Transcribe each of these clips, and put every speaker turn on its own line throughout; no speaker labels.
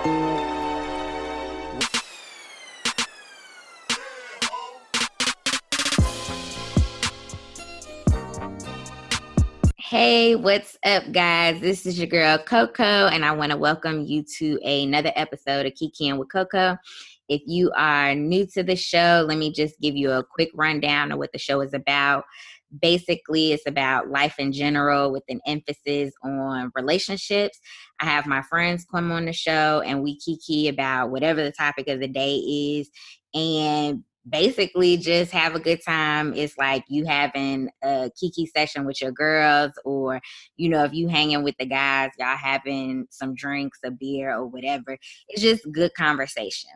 Hey, what's up, guys? This is your girl Coco, and I want to welcome you to another episode of kiki'ing with Coco. If you are new to the show, let me just give you a quick rundown of what the show is about. Basically, it's about life in general with an emphasis on relationships. I have my friends come on the show and we kiki about whatever the topic of the day is, and basically just have a good time. It's like you having a kiki session with your girls, or if you hanging with the guys, y'all having some drinks, a beer or whatever. It's just good conversation.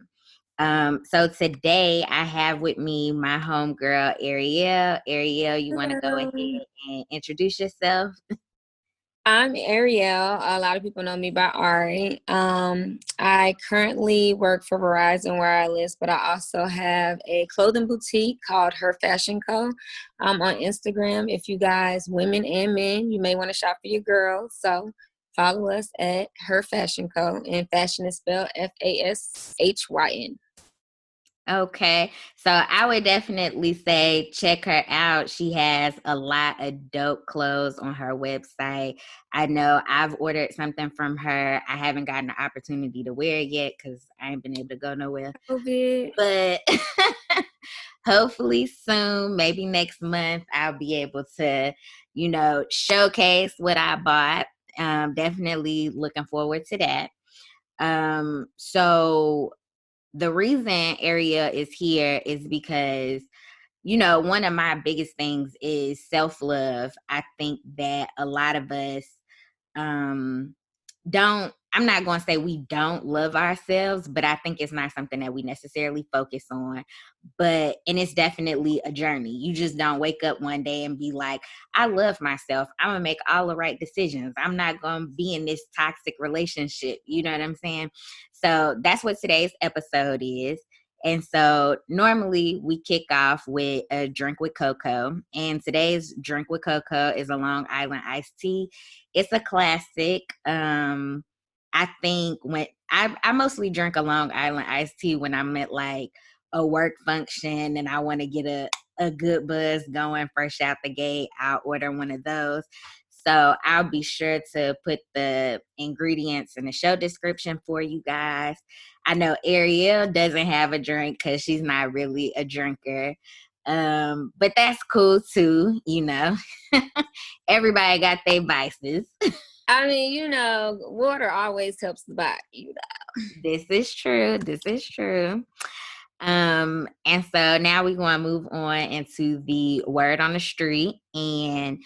So today I have with me my homegirl, Ariel. Ariel, you want to go ahead and introduce yourself?
I'm Ariel. A lot of people know me by Ari. I currently work for Verizon where I live, but I also have a clothing boutique called Her Fashion Co. I'm on Instagram. If you guys, women and men, you may want to shop for your girls. So follow us at Her Fashion Co. And fashion is spelled FASHYN.
Okay, so I would definitely say check her out. She has a lot of dope clothes on her website. I know I've ordered something from her. I haven't gotten the opportunity to wear it yet because I ain't been able to go nowhere. But hopefully soon, maybe next month, I'll be able to, showcase what I bought. Definitely looking forward to that. So the reason Area is here is because, one of my biggest things is self-love. I think that a lot of us I'm not going to say we don't love ourselves, but I think it's not something that we necessarily focus on. And it's definitely a journey. You just don't wake up one day and be like, I love myself. I'm going to make all the right decisions. I'm not going to be in this toxic relationship. You know what I'm saying? So that's what today's episode is. And so normally we kick off with a drink with Coco. And today's drink with Coco is a Long Island iced tea. It's a classic. I think when I mostly drink a Long Island iced tea when I'm at like a work function and I want to get a good buzz going fresh out the gate, I'll order one of those. So I'll be sure to put the ingredients in the show description for you guys. I know Ariel doesn't have a drink because she's not really a drinker. But that's cool too, Everybody got their vices.
I mean, water always helps the body,
This is true. This is true. And so now we're going to move on into the word on the street. And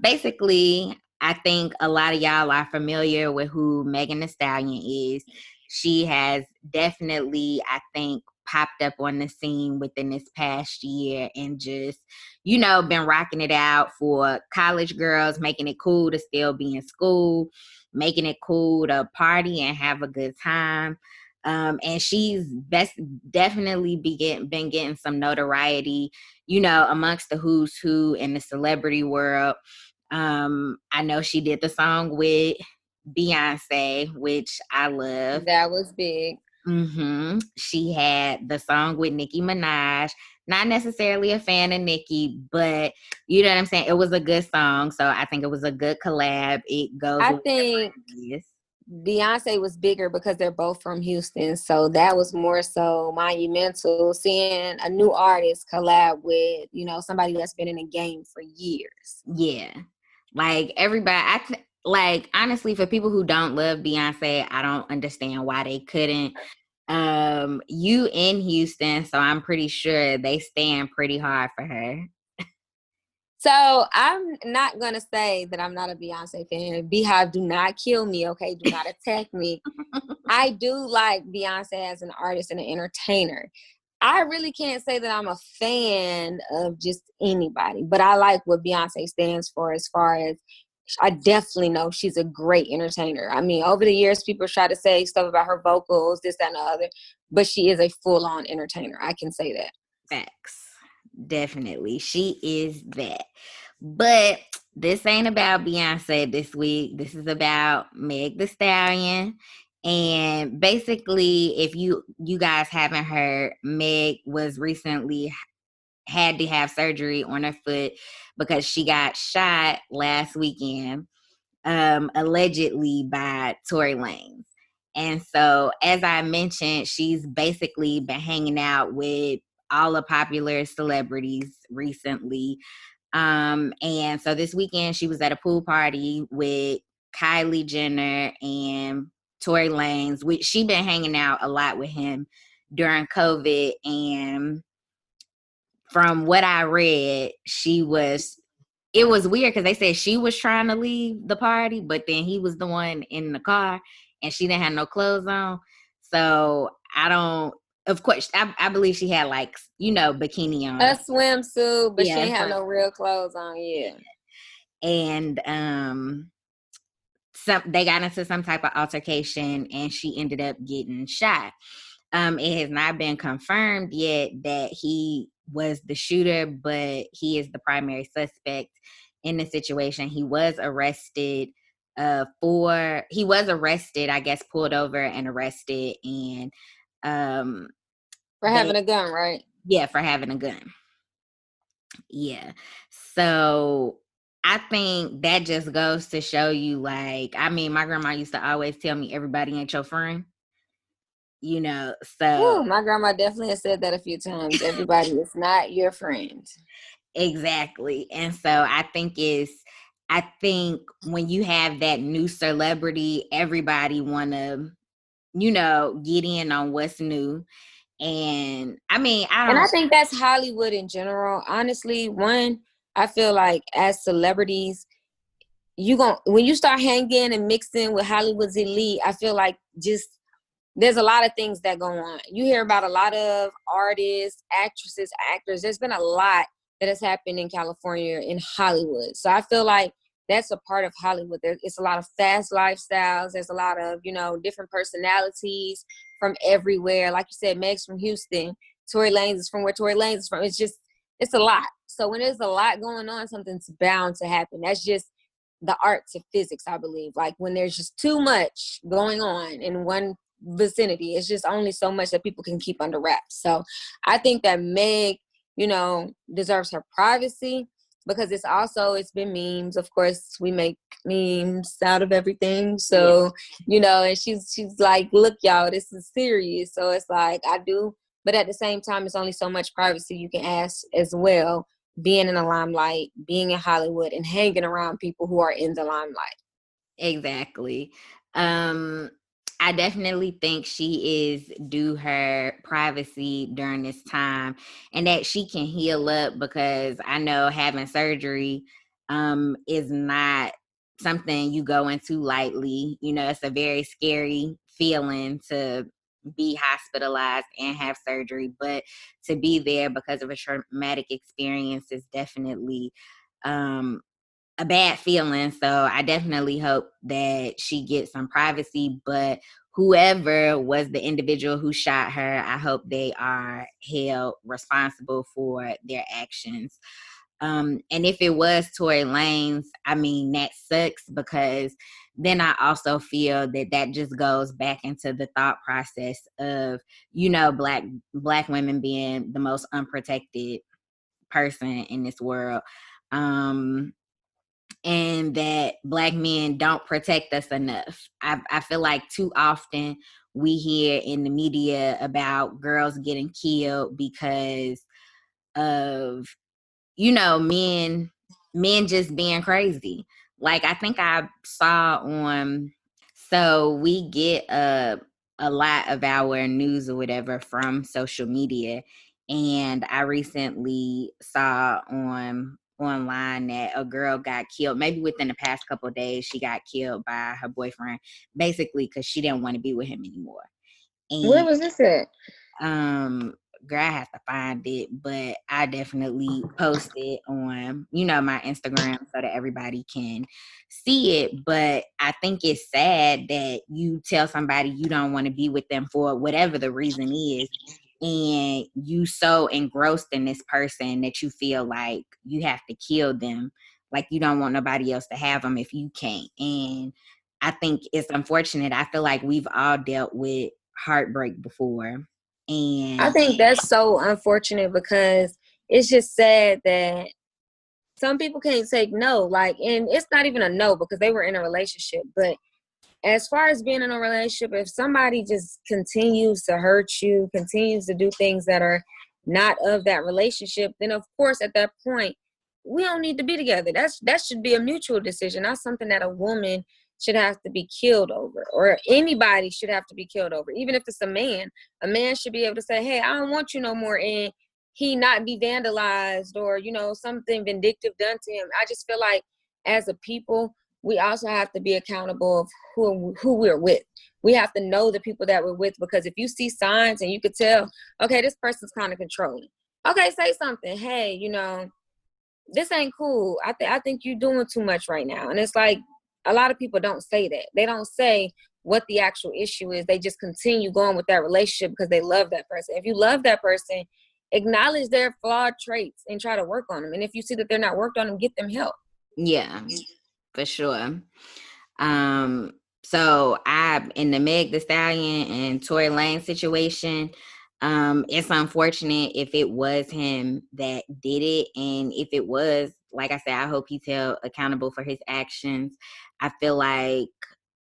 basically, I think a lot of y'all are familiar with who Megan the Stallion is. She has definitely, I think, popped up on the scene within this past year and just, been rocking it out for college girls, making it cool to still be in school, making it cool to party and have a good time. And she's definitely been getting some notoriety, amongst the who's who in the celebrity world. I know she did the song with Beyonce, which I love.
That was big.
She had the song with Nicki Minaj. Not necessarily a fan of Nicki, but you know what I'm saying? It was a good song. So I think it was a good collab. It goes.
I think Beyonce was bigger because they're both from Houston. So that was more so monumental, seeing a new artist collab with, somebody that's been in the game for years.
Yeah. Like everybody, honestly, for people who don't love Beyonce, I don't understand why they couldn't. You in Houston, so I'm pretty sure they stand pretty hard for her.
So I'm not going to say that I'm not a Beyonce fan. Beehive, do not kill me, okay? Do not attack me. I do like Beyonce as an artist and an entertainer. I really can't say that I'm a fan of just anybody, but I like what Beyonce stands for as far as I definitely know she's a great entertainer. I mean, over the years, people try to say stuff about her vocals, this, that, and the other, but she is a full-on entertainer. I can say that.
Facts. Definitely. She is that. But this ain't about Beyonce this week. This is about Meg the Stallion. And basically, if you guys haven't heard, Meg was recently had to have surgery on her foot because she got shot last weekend, allegedly by Tory Lanez. And so, as I mentioned, she's basically been hanging out with all the popular celebrities recently. And so this weekend she was at a pool party with Kylie Jenner and Tory Lanez. She been hanging out a lot with him during COVID, and from what I read, it was weird because they said she was trying to leave the party, but then he was the one in the car and she didn't have no clothes on. So I don't, of course, I believe she had like, bikini on.
A swimsuit, but she
Yeah.
ain't have no real clothes on. Yeah.
And they got into some type of altercation and she ended up getting shot. It has not been confirmed yet that he was the shooter, but he is the primary suspect in the situation. He was arrested I guess, pulled over and arrested, and
For having a gun, right?
Yeah, for having a gun. Yeah. So I think that just goes to show you, like, I mean, my grandma used to always tell me everybody ain't your friend. So
Ooh, my grandma definitely has said that a few times. Everybody is not your friend.
exactly. And so I think when you have that new celebrity, everybody wanna, get in on what's new. And I mean,
I think that's Hollywood in general. Honestly, I feel like as celebrities, when you start hanging and mixing with Hollywood's elite, I feel like just there's a lot of things that go on. You hear about a lot of artists, actresses, actors. There's been a lot that has happened in California, in Hollywood. So I feel like that's a part of Hollywood. It's a lot of fast lifestyles. There's a lot of, different personalities from everywhere. Like you said, Meg's from Houston. Tory Lanez is from where Tory Lanez is from. It's a lot. So when there's a lot going on, something's bound to happen. That's just the arts of physics, I believe. Like when there's just too much going on in one vicinity, it's just only so much that people can keep under wraps. So I think that Meg, deserves her privacy, because it's been memes. Of course, we make memes out of everything. So, and she's like, look, y'all, this is serious. So it's like, I do, but at the same time, it's only so much privacy you can ask as well, being in the limelight, being in Hollywood, and hanging around people who are in the limelight.
Exactly. I definitely think she is due her privacy during this time, and that she can heal up, because I know having surgery is not something you go into lightly. It's a very scary feeling to be hospitalized and have surgery, but to be there because of a traumatic experience is definitely a bad feeling. So I definitely hope that she gets some privacy. But whoever was the individual who shot her, I hope they are held responsible for their actions. And if it was Tory Lanez, I mean, that sucks, because then I also feel that just goes back into the thought process of, black women being the most unprotected person in this world. And that black men don't protect us enough. I feel like too often we hear in the media about girls getting killed because of, men just being crazy. Like, I think I saw on, so we get a lot of our news or whatever from social media. And I recently saw online that a girl got killed, maybe within the past couple of days. She got killed by her boyfriend, basically because she didn't want to be with him anymore.
Where
And
was this at?
girl, I have to find it, but I definitely post it on, my Instagram so that everybody can see it. But I think it's sad that you tell somebody you don't want to be with them for whatever the reason is, and you so engrossed in this person that you feel like you have to kill them. Like, you don't want nobody else to have them if you can't. And I think it's unfortunate. I feel like we've all dealt with heartbreak before. And
I think that's so unfortunate because it's just sad that some people can't take no. Like, and it's not even a no because they were in a relationship. But as far as being in a relationship, if somebody just continues to hurt you, continues to do things that are not of that relationship, then of course at that point we don't need to be together. That should be a mutual decision, not something that a woman should have to be killed over, or anybody should have to be killed over. Even if it's a man should be able to say, hey, I don't want you no more, and he not be vandalized or, you know, something vindictive done to him. I just feel like as a people, we also have to be accountable of who we're with. We have to know the people that we're with, because if you see signs and you could tell, okay, this person's kind of controlling. Okay, say something. Hey, you know, this ain't cool. I think you're doing too much right now. And it's like a lot of people don't say that. They don't say what the actual issue is. They just continue going with that relationship because they love that person. If you love that person, acknowledge their flawed traits and try to work on them. And if you see that they're not worked on them, get them help.
yeah, for sure. So I, in the Meg the Stallion and Tory Lanez situation, it's unfortunate if it was him that did it. And if it was, like I said, I hope he's held accountable for his actions. I feel like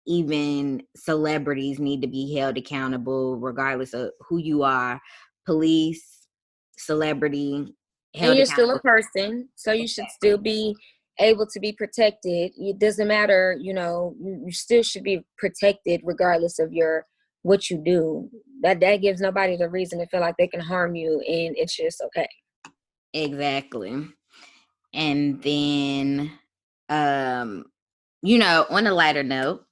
even celebrities need to be held accountable regardless of who you are. Police, celebrity,
And
held
you're still
accountable.
a person, so you should still be able to be protected. It doesn't matter, you know, you still should be protected regardless of what you do. That gives nobody the reason to feel like they can harm you, and it's just okay.
Exactly. And then, you know, on a lighter note,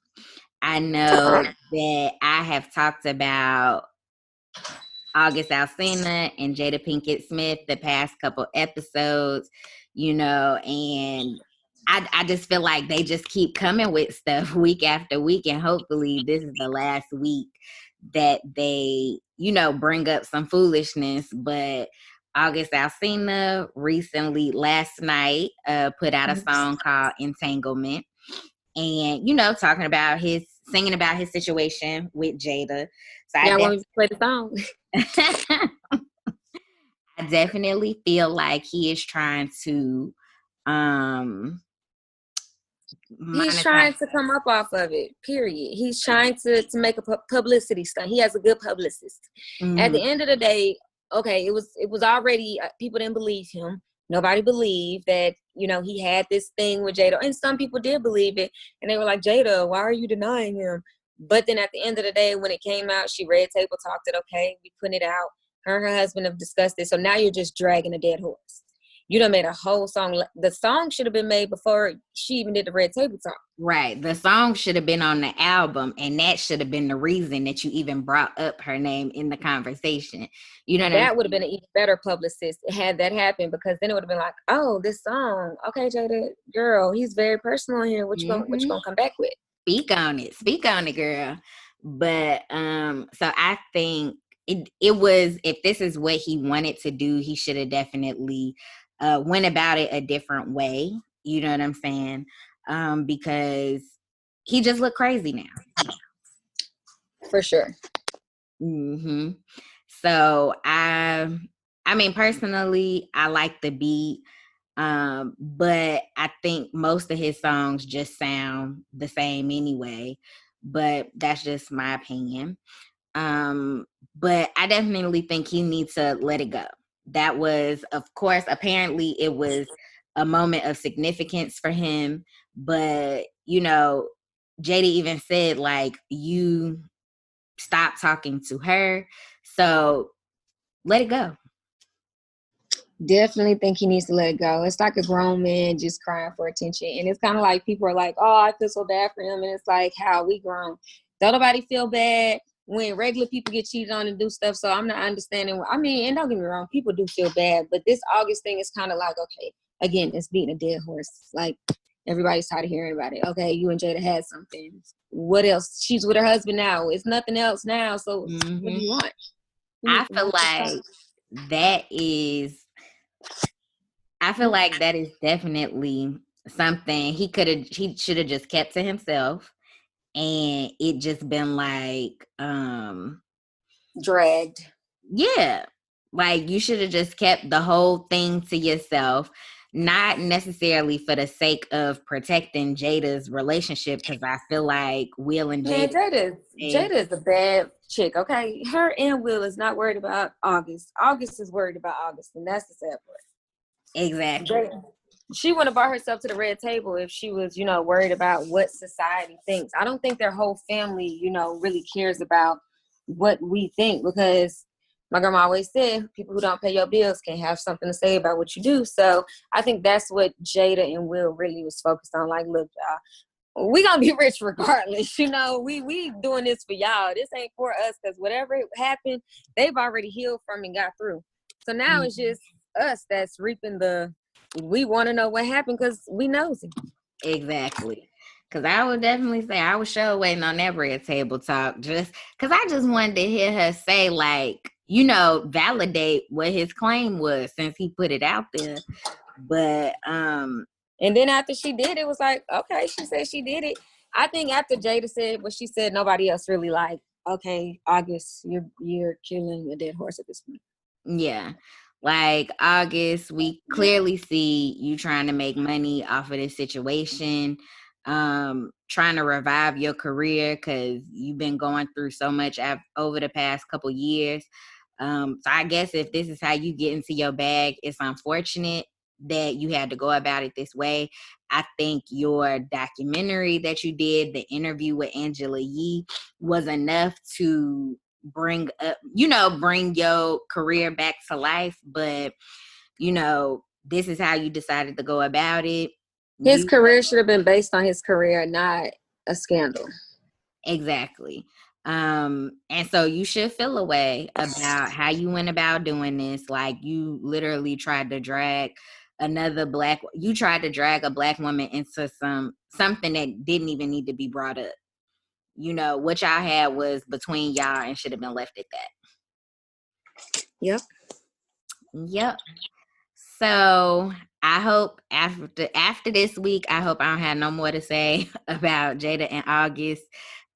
I know that I have talked about August Alsina and Jada Pinkett Smith the past couple episodes, you know, and I just feel like they just keep coming with stuff week after week, and hopefully this is the last week that they, you know, bring up some foolishness. But August Alsina recently, last night, put out a song called Entanglement, and, you know, singing about his situation with Jada. So
Yeah, I want me to play the song.
I definitely feel like he is trying to
He's
monetize.
trying to come up off of it, period. He's trying to make a publicity stunt. He has a good publicist. At the
Mm-hmm.
end of the day, okay, it was already, people didn't believe him. Nobody believed that, you know, he had this thing with Jada. And some people did believe it. And they were like, Jada, why are you denying him? But then at the end of the day, when it came out, she red table talked it. Okay, we put it out. Her and her husband have discussed it. So now you're just dragging a dead horse. You done made a whole song. The song should have been made before she even did the red table talk.
Right. The song should have been on the album, and that should have been the reason that you even brought up her name in the conversation. You know what I'm saying?
That would have been an even better publicist had that happened, because then it would have been like, oh, this song. Okay, Jada, girl, he's very personal here. What you gonna come back with?
Speak on it. Speak on it, girl. But so I think it was, if this is what he wanted to do, he should have definitely went about it a different way. You know what I'm saying? Because he just looked crazy now.
For sure.
Mm-hmm. So I mean, personally, I like the beat. But I think most of his songs just sound the same anyway. But that's just my opinion. But I definitely think he needs to let it go. That was, of course, apparently it was a moment of significance for him. But, you know, Jada even said, like, you stop talking to her. So let it go.
Definitely think he needs to let it go. It's like a grown man just crying for attention. And it's kind of like people are like, oh, I feel so bad for him. And it's like, how we grown. Don't nobody feel bad when regular people get cheated on and do stuff. So I'm not understanding. I mean, and don't get me wrong, people do feel bad. But this August thing is kind of like, okay, again, it's beating a dead horse. Like, everybody's tired of hearing about it. Okay, you and Jada had something. What else? She's with her husband now. It's nothing else now. So what do you want?
I feel like that is definitely something he should have just kept to himself and it just been like,
dragged.
yeah, like you should have just kept the whole thing to yourself, not necessarily for the sake of protecting Jada's relationship, because I feel like Will and
Man,
Jada
Jada is a bad chick. Okay, her and Will is not worried about August. August is worried about August, and that's the sad part.
exactly.
She wouldn't have brought herself to the red table if she was, worried about what society thinks. I don't think their whole family, really cares about what we think, because my grandma always said, people who don't pay your bills can't have something to say about what you do. So I think that's what Jada and Will really was focused on. Like, look, y'all, we gonna be rich regardless. We doing this for y'all. This ain't for us, because whatever happened, they've already healed from and got through. So now it's just us that's reaping we want to know what happened because we knows it.
Exactly. Because I would definitely say I was sure waiting on that red table talk, just because I just wanted to hear her say, like, validate what his claim was since he put it out there. But
and then after she did, it was like, okay, she said she did it. I think after Jada said what she said, nobody else really like, okay, August, you're killing a dead horse at this point.
Yeah. Like August, we clearly see you trying to make money off of this situation, trying to revive your career because you've been going through so much over the past couple years. So I guess if this is how you get into your bag, it's unfortunate that you had to go about it this way. I think your documentary that you did, the interview with Angela Yee, was enough to bring your career back to life. But this is how you decided to go about it.
His career should have been based on his career, not a scandal.
Exactly. And so you should feel a way about how you went about doing this. Like, you literally tried to drag a black woman into something that didn't even need to be brought up. What y'all had was between y'all and should have been left at that. Yep. So I hope after this week, I hope I don't have no more to say about Jada and August,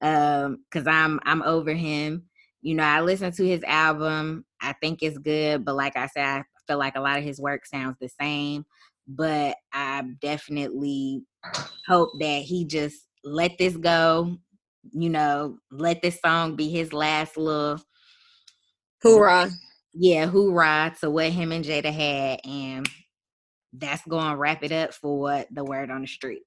because I'm over him. I listened to his album. I think it's good, but like I said, I feel like a lot of his work sounds the same. But I definitely hope that he just let this go. Let this song be his last little
hoorah.
Yeah, hoorah to what him and Jada had, and that's going to wrap it up for the word on the street.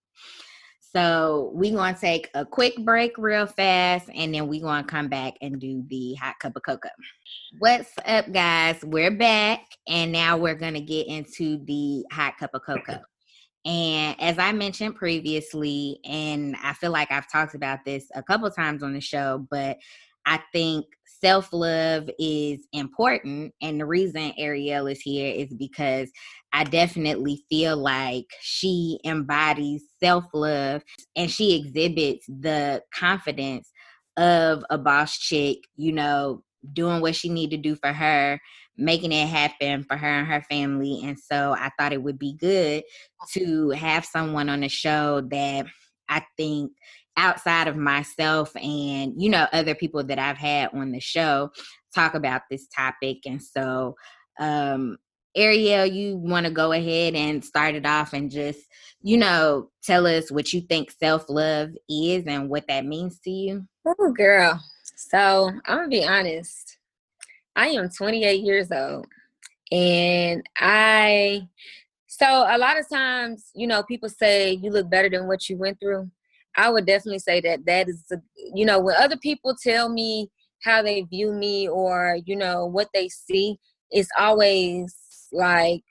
So we're going to take a quick break real fast, and then we're going to come back and do the hot cup of cocoa. What's up, guys? We're back, and now we're going to get into the hot cup of cocoa. And as I mentioned previously, and I feel like I've talked about this a couple times on the show, but I think self-love is important. And the reason Ariel is here is because I definitely feel like she embodies self-love and she exhibits the confidence of a boss chick, doing what she need to do for her, making it happen for her and her family. And so I thought it would be good to have someone on the show that I think, outside of myself and, other people that I've had on the show, talk about this topic. And so, Ariel, you want to go ahead and start it off and just, tell us what you think self-love is and what that means to you?
Oh, girl. So I'm going to be honest. I am 28 years old. And so a lot of times, people say you look better than what you went through. I would definitely say that is, when other people tell me how they view me or, what they see, it's always like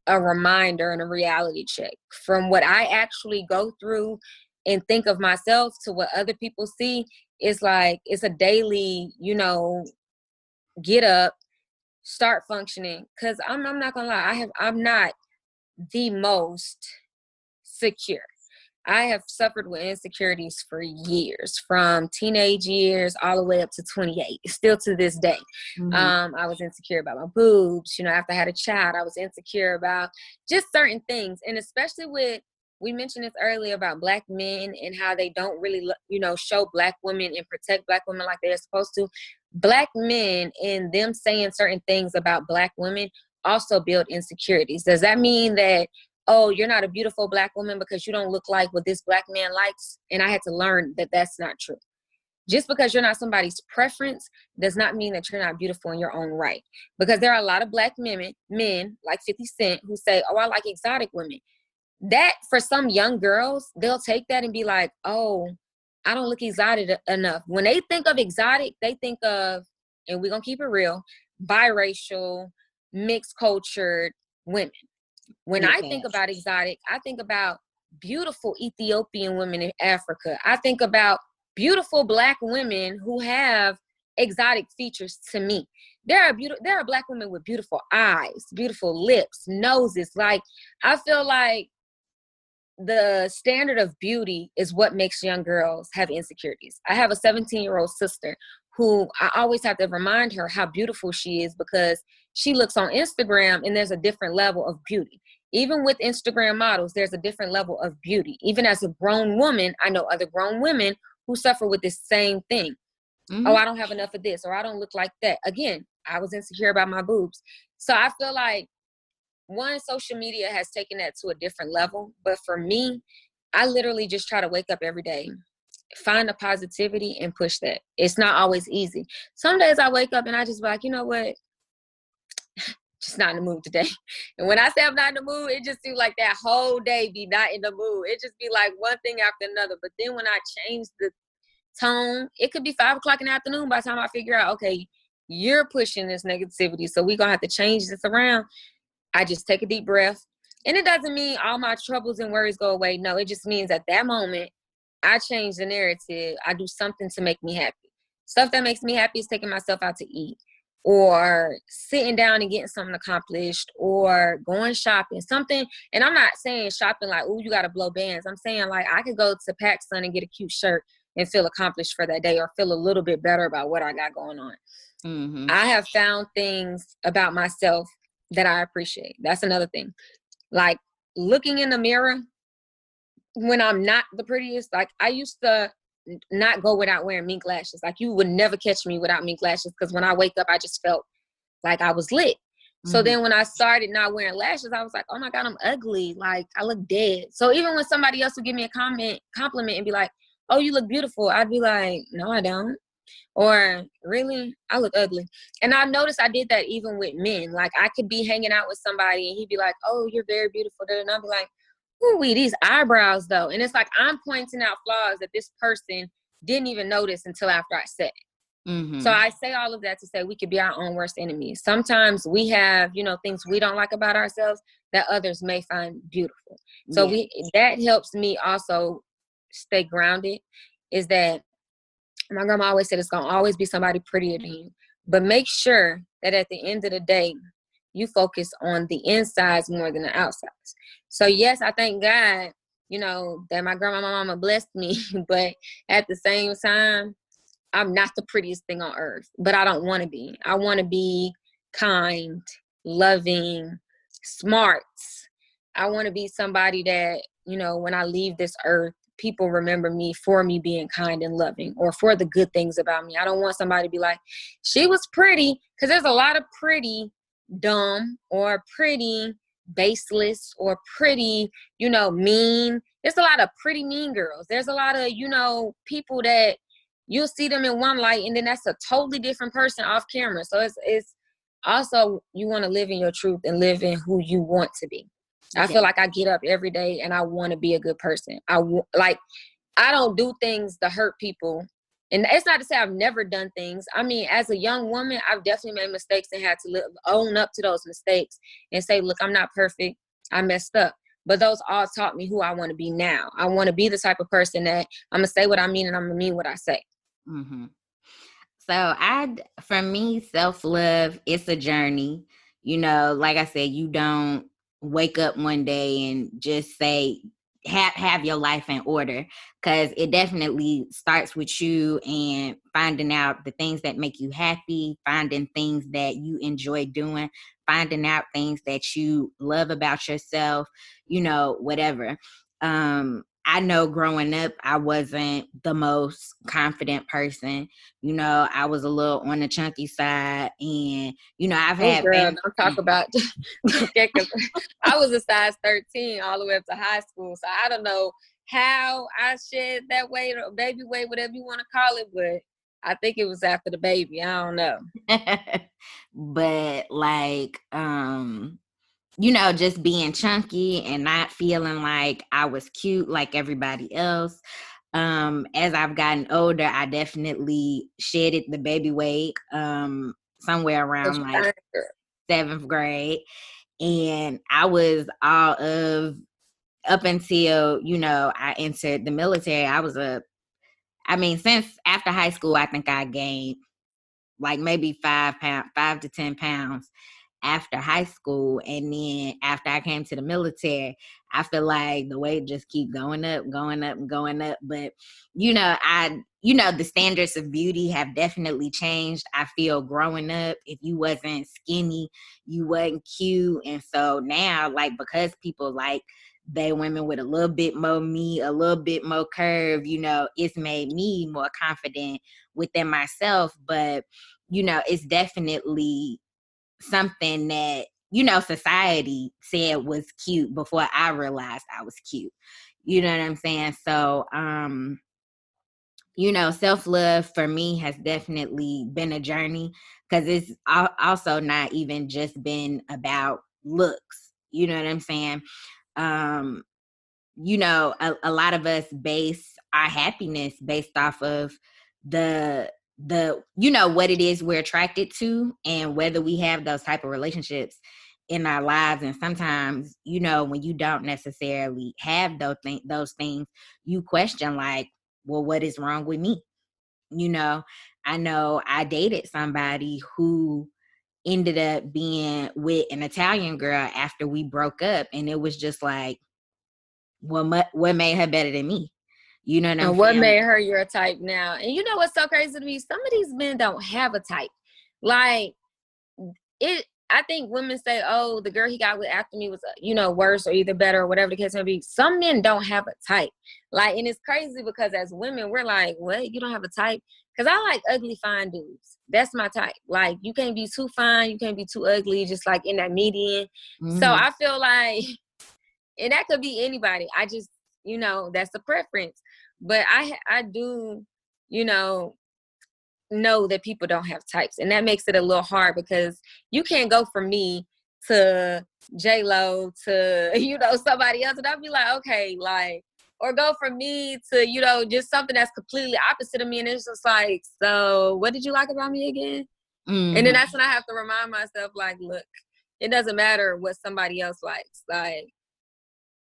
a reminder and a reality check from what I actually go through and think of myself to what other people see. It's like, it's a daily, get up, start functioning. Cause I'm not gonna lie, I'm not the most secure. I have suffered with insecurities for years, from teenage years all the way up to 28, still to this day.
Mm-hmm.
I was insecure about my boobs. After I had a child, I was insecure about just certain things. And especially with we mentioned this earlier about Black men and how they don't really, show Black women and protect Black women like they're supposed to. Black men and them saying certain things about Black women also build insecurities. Does that mean that, oh, you're not a beautiful Black woman because you don't look like what this Black man likes? And I had to learn that that's not true. Just because you're not somebody's preference does not mean that you're not beautiful in your own right. Because there are a lot of Black men like 50 Cent, who say, oh, I like exotic women. That, for some young girls, they'll take that and be like, oh, I don't look exotic enough. When they think of exotic, they think of, and we're going to keep it real, biracial, mixed cultured women. When I think about exotic, I think about beautiful Ethiopian women in Africa. I think about beautiful Black women who have exotic features to me. There are Black women with beautiful eyes, beautiful lips, noses. Like, I feel like the standard of beauty is what makes young girls have insecurities. I have a 17-year-old sister who I always have to remind her how beautiful she is, because she looks on Instagram and there's a different level of beauty. Even with Instagram models, there's a different level of beauty. Even as a grown woman, I know other grown women who suffer with this same thing. Mm-hmm. Oh, I don't have enough of this, or I don't look like that. Again, I was insecure about my boobs. So I feel like, one, social media has taken that to a different level. But for me, I literally just try to wake up every day, find the positivity, and push that. It's not always easy. Some days I wake up and I just be like, you know what? Just not in the mood today. And when I say I'm not in the mood, it just seems like that whole day be not in the mood. It just be like one thing after another. But then when I change the tone, it could be 5 o'clock in the afternoon by the time I figure out, okay, you're pushing this negativity, so we're going to have to change this around. I just take a deep breath. And it doesn't mean all my troubles and worries go away. No, it just means at that moment, I change the narrative. I do something to make me happy. Stuff that makes me happy is taking myself out to eat, or sitting down and getting something accomplished, or going shopping, something. And I'm not saying shopping like, oh, you got to blow bands. I'm saying like, I could go to PacSun and get a cute shirt and feel accomplished for that day, or feel a little bit better about what I got going on. Mm-hmm. I have found things about myself that I appreciate. That's another thing. Like, looking in the mirror when I'm not the prettiest. Like, I used to not go without wearing mink lashes. Like, you would never catch me without mink lashes, because when I wake up, I just felt like I was lit. Mm-hmm. So then when I started not wearing lashes, I was like, oh my God, I'm ugly. Like, I look dead. So even when somebody else would give me a compliment and be like, oh, you look beautiful, I'd be like, no, I don't. Or, really, I look ugly. And I noticed I did that even with men. Like, I could be hanging out with somebody and he'd be like, oh, you're very beautiful. And I'd be like, ooh, these eyebrows though. And it's like, I'm pointing out flaws that this person didn't even notice until after I said it. Mm-hmm. So I say all of that to say we could be our own worst enemies. Sometimes we have, things we don't like about ourselves that others may find beautiful. So that helps me also stay grounded, is that my grandma always said, it's going to always be somebody prettier than you. But make sure that at the end of the day, you focus on the insides more than the outsides. So yes, I thank God, that my grandma, my mama blessed me. But at the same time, I'm not the prettiest thing on earth. But I don't want to be. I want to be kind, loving, smart. I want to be somebody that, when I leave this earth, people remember me for me being kind and loving, or for the good things about me. I don't want somebody to be like, she was pretty, because there's a lot of pretty dumb, or pretty baseless, or pretty, mean. There's a lot of pretty mean girls. There's a lot of, people that you'll see them in one light and then that's a totally different person off camera. So it's also, you want to live in your truth and live in who you want to be. Okay. I feel like I get up every day and I want to be a good person. I don't do things to hurt people. And it's not to say I've never done things. I mean, as a young woman, I've definitely made mistakes and had to own up to those mistakes and say, look, I'm not perfect. I messed up. But those all taught me who I want to be now. I want to be the type of person that I'm going to say what I mean and I'm going to mean what I say.
Mm-hmm. So for me, self-love, it's a journey. Like I said, you don't wake up one day and just say, have your life in order, because it definitely starts with you and finding out the things that make you happy, finding things that you enjoy doing, finding out things that you love about yourself, whatever. I know growing up, I wasn't the most confident person. You know, I was a little on the chunky side, and you know, I've
Oh,
had
girl,
family.
don't talk about. Okay, 'cause I was a size 13 all the way up to high school, so I don't know how I shed that weight or baby weight, whatever you want to call it, but I think it was after the baby. I don't know.
But like, you know, just being chunky and not feeling like I was cute like everybody else. As I've gotten older, I definitely shedded the baby weight somewhere
But
around
you
like
fine, girl.
7th grade. And I was all of up until, you know, I entered the military. I mean, since after high school, I think I gained like maybe 5 to 10 pounds after high school. And then after I came to the military, I feel like the weight just keep going up, going up, and going up. But, you know, the standards of beauty have definitely changed. I feel growing up, if you wasn't skinny, you wasn't cute. And so now, like, because people like they women with a little bit more meat, a little bit more curve, you know, it's made me more confident within myself. But, you know, it's definitely something that, you know, society said was cute before I realized I was cute. You know what I'm saying? So, you know, self-love for me has definitely been a journey, because it's also not even just been about looks. You know what I'm saying? Um, you know, a lot of us base our happiness based off of the you know what it is we're attracted to, and whether we have those type of relationships in our lives. And sometimes, you know, when you don't necessarily have those things, you question like, well, what is wrong with me? You know I dated somebody who ended up being with an Italian girl after we broke up, and it was just like, what made her better than me? You know what I'm
And what
saying?
made her your type now? And you know what's so crazy to me? Some of these men don't have a type. Like it. I think women say, "Oh, the girl he got with after me was, you know, worse or either better or whatever the case may be." Some men don't have a type. Like, and it's crazy because as women, we're like, "What? You don't have a type?" Because I like ugly, fine dudes. That's my type. Like, you can't be too fine, you can't be too ugly. Just like in that median. So
Mm-hmm.
I feel like, and that could be anybody. I just, you know, that's the preference. But I do, you know that people don't have types, and that makes it a little hard because you can't go from me to J Lo to you know somebody else, and I'll be like, okay, like, or go from me to you know just something that's completely opposite of me, and it's just like, so what did you like about me again? And then
Mm-hmm.
that's when I have to remind myself, like, look, it doesn't matter what somebody else likes, like.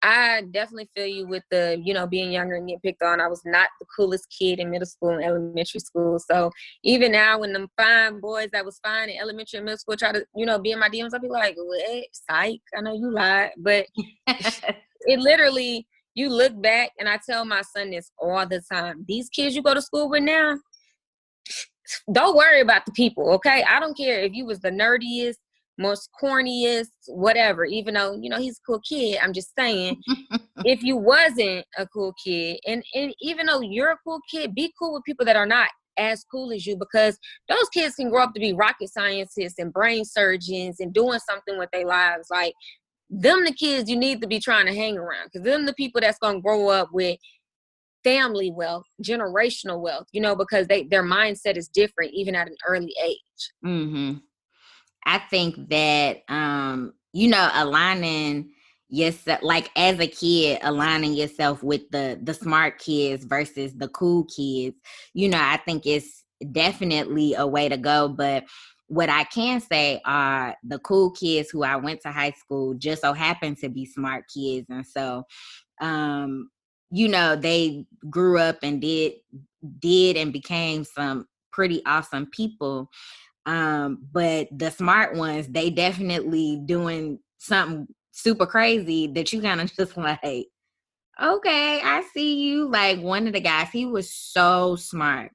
I definitely feel you with the, you know, being younger and getting picked on. I was not the coolest kid in middle school and elementary school. So even now when them fine boys that was fine in elementary and middle school try to, you know, be in my DMs, I'll be like, what? Psych, I know you lied. But it literally, you look back, and I tell my son this all the time. These kids you go to school with now, don't worry about the people, okay? I don't care if you was the nerdiest, most corniest, whatever, even though, you know, he's a cool kid. I'm just saying, if you wasn't a cool kid, and even though you're a cool kid, be cool with people that are not as cool as you, because those kids can grow up to be rocket scientists and brain surgeons and doing something with their lives. Like, them the kids you need to be trying to hang around, because them the people that's going to grow up with family wealth, generational wealth, you know, because their mindset is different even at an early age.
Mm-hmm. I think that you know, aligning yourself, like as a kid, aligning yourself with the smart kids versus the cool kids, you know, I think it's definitely a way to go. But what I can say are the cool kids who I went to high school just so happen to be smart kids. And so um, you know, they grew up and did and became some pretty awesome people. But the smart ones, they definitely doing something super crazy that you kind of just like, okay, I see you. Like one of the guys, he was so smart.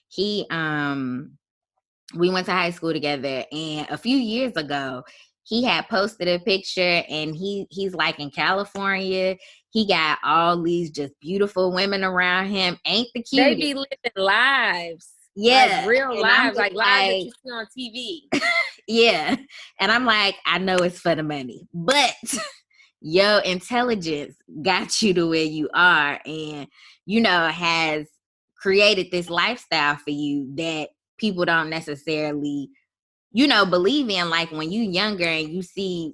He we went to high school together, and a few years ago he had posted a picture, and he's like in California. He got all these just beautiful women around him. Ain't the
They
cutest.
be living lives. Like
Yeah.
real
And I'm
lives,
just
like lives that
like,
you see on TV.
yeah. And I'm like, I know it's for the money, but your intelligence got you to where you are, and, has created this lifestyle for you that people don't necessarily believe in. Like when you younger and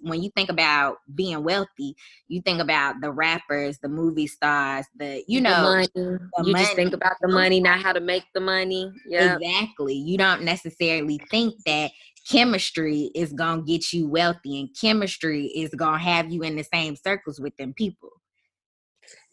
when you think about being wealthy, you think about the rappers, the movie stars, the
The money. You just think
money.
about the money, not how to make the money. Yep.
Exactly. You don't necessarily think that chemistry is gonna get you wealthy, and chemistry is gonna have you in the same circles with them people.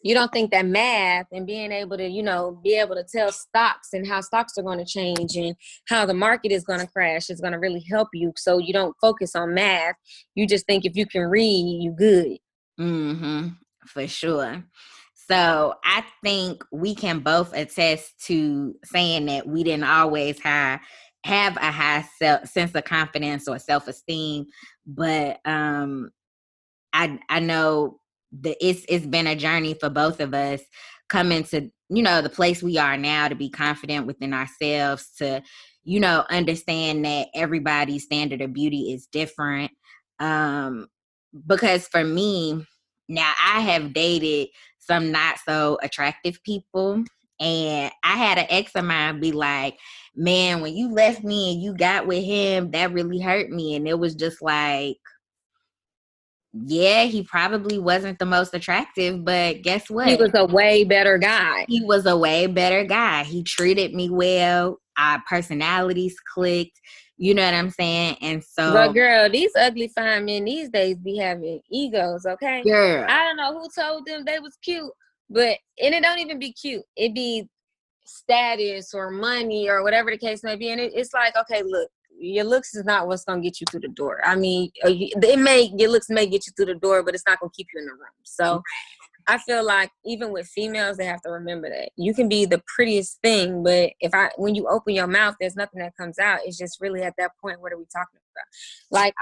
You don't think that math and being able to, be able to tell stocks and how stocks are going to change and how the market is going to crash is going to really help you. So you don't focus on math. You just think if you can read, you good.
Mm-hmm. For sure. So I think we can both attest to saying that we didn't always have a high sense of confidence or self-esteem, but I know that it's been a journey for both of us coming to the place we are now, to be confident within ourselves, to understand that everybody's standard of beauty is different. Because for me, now I have dated some not so attractive people, and I had an ex of mine be like, man, when you left me and you got with him, that really hurt me. And it was just like, yeah, he probably wasn't the most attractive, but guess
He
what?
was a way better guy.
He was a way better guy. He treated me well. Our personalities clicked. You know what I'm saying? And
But
so,
girl, these ugly fine men these days be having egos, okay?
girl,
I don't know who told them they was cute, and it don't even be cute. It be status or money or whatever the case may be. And it's like, okay, look, your looks is not what's gonna get you through the door. I mean, your looks may get you through the door, but it's not gonna keep you in the room. So I feel like even with females, they have to remember that you can be the prettiest thing, but when you open your mouth, there's nothing that comes out. It's just really at that point, what are we talking about? Like,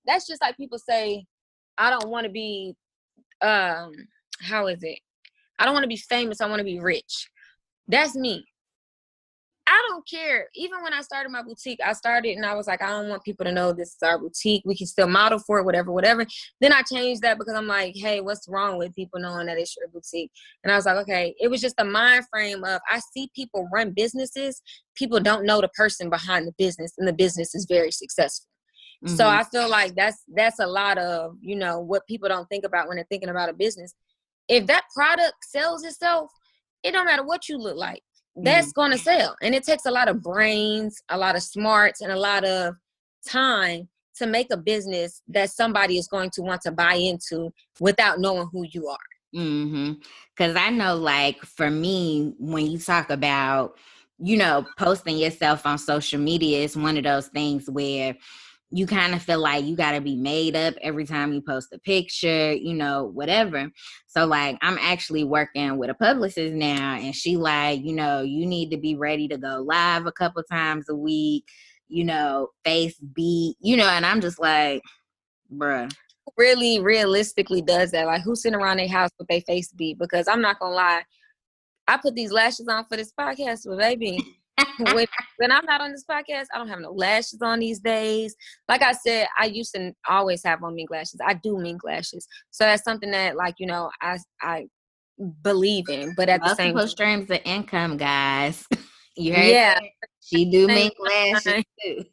that's just like people say, I don't want to be, how is it? I don't want to be famous. I want to be rich. That's me. I don't care. Even when I started my boutique, I started and I was like, I don't want people to know this is our boutique. We can still model for it, whatever, whatever. Then I changed that because I'm like, hey, what's wrong with people knowing that it's your boutique? And I was like, okay, it was just a mind frame of, I see people run businesses. People don't know the person behind the business, and the business is very successful.
mm-hmm.
So I feel like that's a lot of, what people don't think about when they're thinking about a business. If that product sells itself, it don't matter what you look like. That's going to sell. And it takes a lot of brains, a lot of smarts, and a lot of time to make a business that somebody is going to want to buy into without knowing who you are.
Mm-hmm. Because I know, like, for me, when you talk about, posting yourself on social media, it's one of those things where you kind of feel like you got to be made up every time you post a picture, whatever. So like, I'm actually working with a publicist now, and she like, you need to be ready to go live a couple times a week, face beat, and I'm just like, bruh.
Really realistically does that? Like, who's sitting around their house with their face beat? Because I'm not going to lie, I put these lashes on for this podcast, but baby, when I'm not on this podcast, I don't have no lashes on these days. Like I said, I used to always have on mink lashes. I do mink lashes. So that's something that, like, I believe in. But at the same
Multiple
time,
streams of income, guys. You heard
yeah,
that? She do
same
mink lashes
time,
too.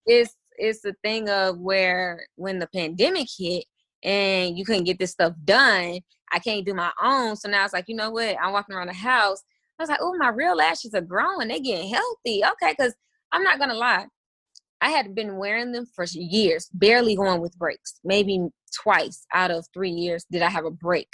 it's a thing of where when the pandemic hit and you couldn't get this stuff done, I can't do my own. So now it's like, you know what? I'm walking around the house. I was like, oh, my real lashes are growing. They're getting healthy. Okay, because I'm not going to lie. I had been wearing them for years, barely going with breaks. Maybe twice out of 3 years did I have a break.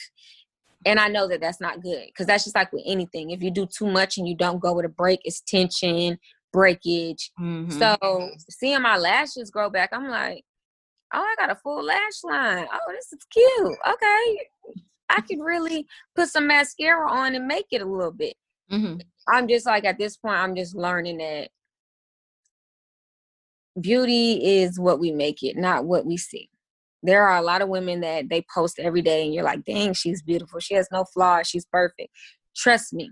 And I know that that's not good, because that's just like with anything. If you do too much and you don't go with a break, it's tension, breakage.
Mm-hmm.
So seeing my lashes grow back, I'm like, oh, I got a full lash line. Oh, this is cute. Okay. I could really put some mascara on and make it a little bit.
Mm-hmm.
I'm just like, at this point, I'm just learning that beauty is what we make it, not what we see. There are a lot of women that they post every day and you're like, dang, she's beautiful. She has no flaws. She's perfect. Trust me,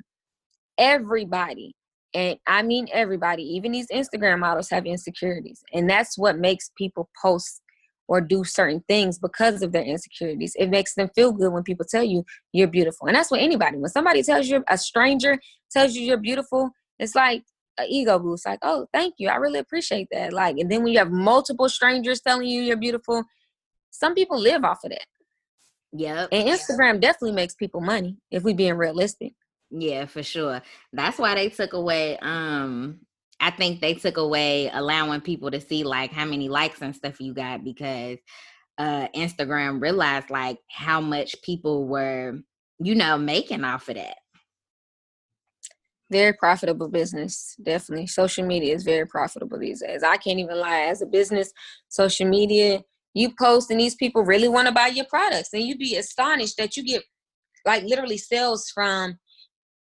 everybody, and I mean everybody, even these Instagram models have insecurities. And that's what makes people post or do certain things because of their insecurities. It makes them feel good when people tell you you're beautiful. And that's what anybody, when somebody tells you, a stranger tells you you're beautiful, it's like an ego boost. Like, oh, thank you. I really appreciate that. Like, and then when you have multiple strangers telling you you're beautiful, some people live off of that.
Yep.
And Instagram definitely makes people money if we being realistic.
Yeah, for sure. That's why they took away I think they took away allowing people to see like how many likes and stuff you got, because Instagram realized like how much people were, making off of that.
Very profitable business. Definitely. Social media is very profitable these days. I can't even lie. As a business, social media, you post and these people really want to buy your products. And you'd be astonished that you get like literally sales from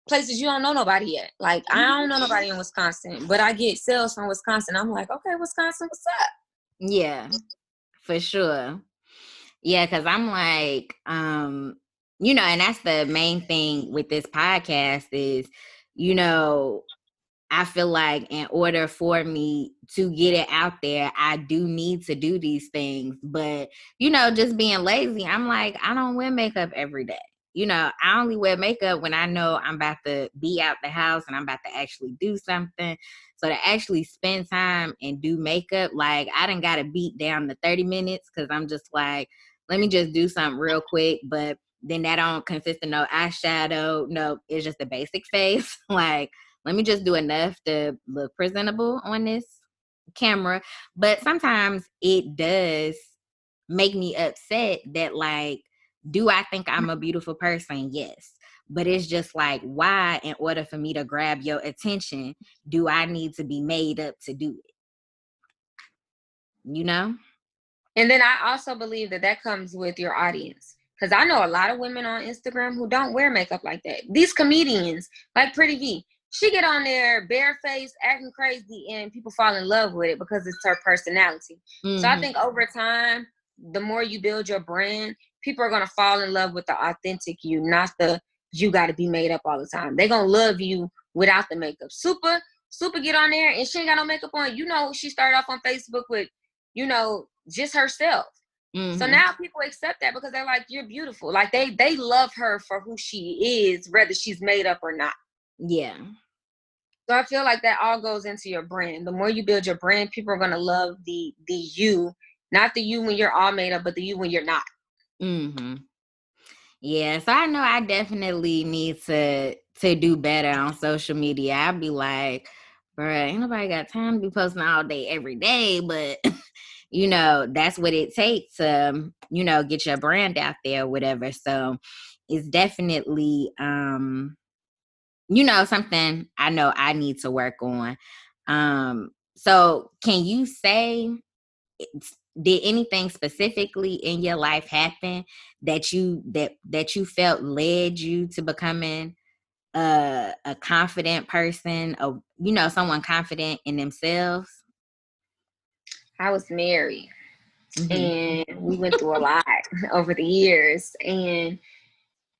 places you don't know nobody yet. Like, I don't know nobody in Wisconsin, but I get sales from Wisconsin. I'm like, okay, Wisconsin, what's up?
Yeah, for sure. Yeah, because I'm like, and that's the main thing with this podcast is, I feel like in order for me to get it out there, I do need to do these things. But, just being lazy, I'm like, I don't wear makeup every day. I only wear makeup when I know I'm about to be out the house and I'm about to actually do something. So to actually spend time and do makeup, like I done got to beat down the 30 minutes because I'm just like, let me just do something real quick. But then that don't consist of no eyeshadow. No, it's just a basic face. Like, let me just do enough to look presentable on this camera. But sometimes it does make me upset that, like, do I think I'm a beautiful person? Yes. But it's just like, why, in order for me to grab your attention, do I need to be made up to do it? You know?
And then I also believe that comes with your audience. Because I know a lot of women on Instagram who don't wear makeup like that. These comedians, like Pretty V, she get on there barefaced, acting crazy, and people fall in love with it because it's her personality. Mm-hmm. So I think over time, the more you build your brand, people are going to fall in love with the authentic you, not the you got to be made up all the time. They're going to love you without the makeup. Super get on there and she ain't got no makeup on. She started off on Facebook with, just herself. Mm-hmm. So now people accept that because they're like, you're beautiful. Like they love her for who she is, whether she's made up or not.
Yeah.
So I feel like that all goes into your brand. The more you build your brand, people are gonna love the you, not the you when you're all made up, but the you when you're not.
Mm-hmm. Yeah, so I know I definitely need to do better on social media. I'd be like, bro, ain't nobody got time to be posting all day every day, but that's what it takes to, get your brand out there or whatever. So it's definitely something I know I need to work on. So can you say, did anything specifically in your life happen that you felt led you to becoming a confident person, or someone confident in themselves?
I was married, and we went through a lot over the years, and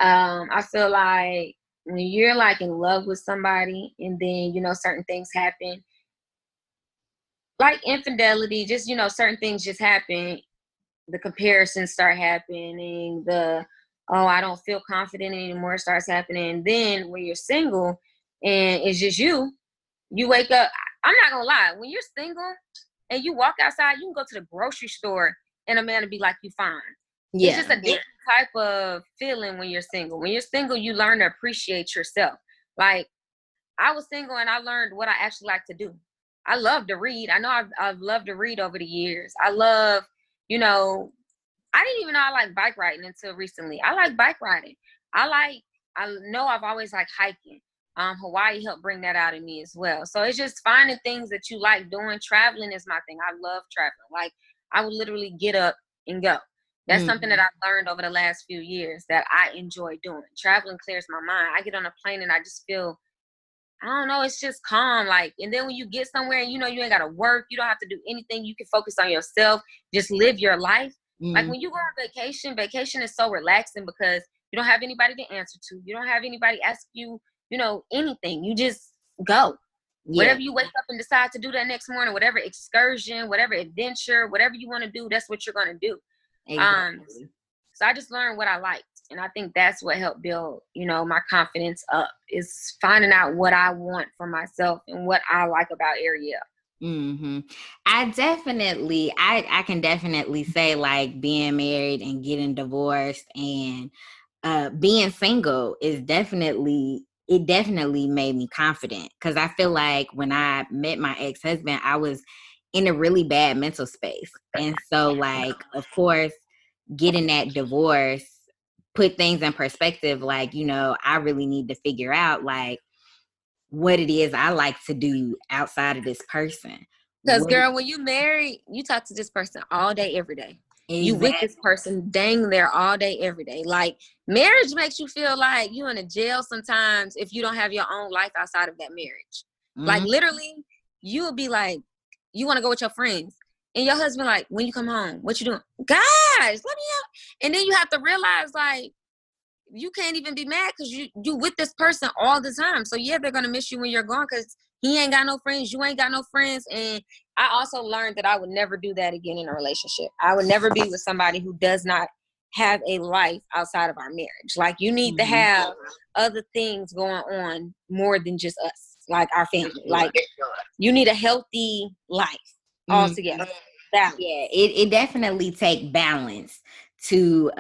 I feel like when you're like in love with somebody and then certain things happen, like infidelity, just certain things just happen, the comparisons start happening, I don't feel confident anymore starts happening. And then when you're single and it's just you wake up, I'm not gonna lie, when you're single and you walk outside, you can go to the grocery store and a man will be like, you fine. Yeah. It's just a different type of feeling when you're single. When you're single, you learn to appreciate yourself. Like, I was single and I learned what I actually like to do. I love to read. I know I've loved to read over the years. I love, I didn't even know I like bike riding until recently. I like bike riding. I know I've always liked hiking. Hawaii helped bring that out in me as well. So it's just finding things that you like doing. Traveling is my thing. I love traveling. Like, I would literally get up and go. That's something that I've learned over the last few years that I enjoy doing. Traveling clears my mind. I get on a plane and I just feel I don't know, it's just calm. Like, and then when you get somewhere and you know you ain't gotta work, you don't have to do anything, you can focus on yourself, just live your life. Like when you go on vacation is so relaxing because you don't have anybody to answer to. You don't have anybody ask you, you know, anything. You just go. Yeah. Whatever you wake up and decide to do that next morning, whatever excursion, whatever adventure, whatever you want to do, that's what you're gonna do. Exactly. So I just learned what I liked. And I think that's what helped build, you know, my confidence up, is finding out what I want for myself and what I like about Ariel.
Mm-hmm. I can definitely say, like, being married and getting divorced and being single it definitely made me confident, because I feel like when I met my ex-husband, I was in a really bad mental space. And so, like, of course, getting that divorce put things in perspective. Like, you know, I really need to figure out, like, what it is I like to do outside of this person.
Because, girl, when you married, you talk to this person all day, every day. Exactly. You with this person dang there all day, every day. Like, marriage makes you feel like you're in a jail sometimes if you don't have your own life outside of that marriage. Mm-hmm. Like, literally, you would be like, you want to go with your friends. And your husband like, when you come home, what you doing? Guys, let me out. And then you have to realize, like, you can't even be mad because you with this person all the time. So yeah, they're gonna miss you when you're gone because he ain't got no friends, you ain't got no friends. And I also learned that I would never do that again in a relationship. I would never be with somebody who does not have a life outside of our marriage. Like, you need to have other things going on more than just us, like our family. Like, you need a healthy life altogether.
Yeah, it definitely take balance to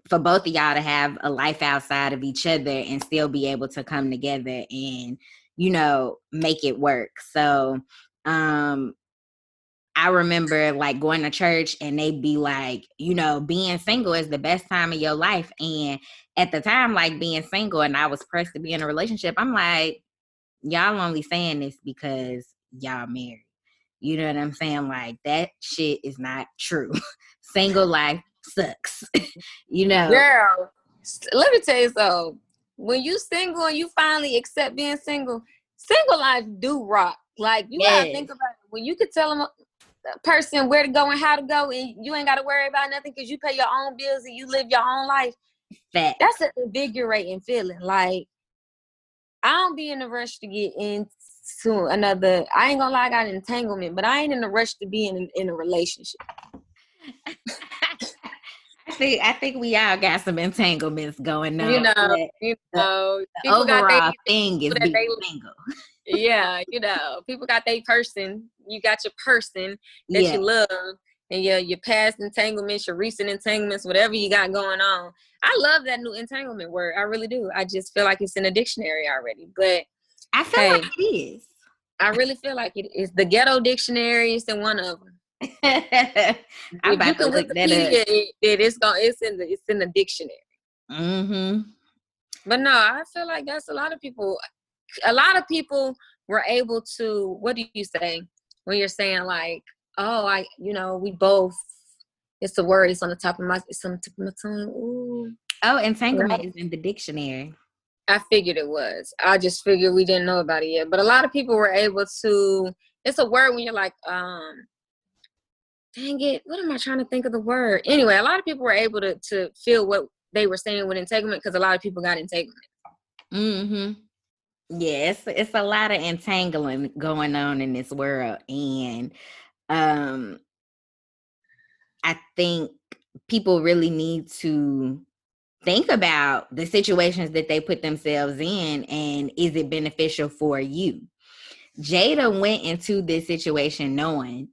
for both of y'all to have a life outside of each other and still be able to come together and, you know, make it work. So I remember, like, going to church and they'd be like, you know, being single is the best time of your life. And at the time, like, being single and I was pressed to be in a relationship, I'm like, y'all only saying this because y'all married. You know what I'm saying? Like, that shit is not true. Single life sucks. You know?
Girl, let me tell you something. When you single and you finally accept being single life do rock. Like, you gotta think about it. When you could tell a person where to go and how to go, and you ain't gotta worry about nothing because you pay your own bills and you live your own life. That's an invigorating feeling. Like, I don't be in a rush to get into another. I ain't gonna lie, I got an entanglement, but I ain't in a rush to be in a relationship.
I think we all got some entanglements going on.
You know,
the overall thing is being single.
Yeah, you know, people got their person. You got your person that you love, and your past entanglements, your recent entanglements, whatever you got going on. I love that new entanglement word. I really do. I just feel like it's in a dictionary already. But
I feel like it is.
I really feel like it is. The ghetto dictionary is in one of them.
I'm about to look that up.
It's in the dictionary.
Mm-hmm.
But no, I feel like that's a lot of people. A lot of people were able to. What do you say when you're saying, like, oh, we both. It's the word. It's on the top of my. It's on the tip of my tongue. Ooh.
Oh, entanglement is in the dictionary.
I figured it was. I just figured we didn't know about it yet. But a lot of people were able to. It's a word when you're like, dang it, what am I trying to think of the word? Anyway, a lot of people were able to feel what they were saying with entanglement because a lot of people got entanglement.
Mm-hmm. Yeah, it's a lot of entanglement going on in this world. And I think people really need to think about the situations that they put themselves in, and is it beneficial for you? Jada went into this situation knowing,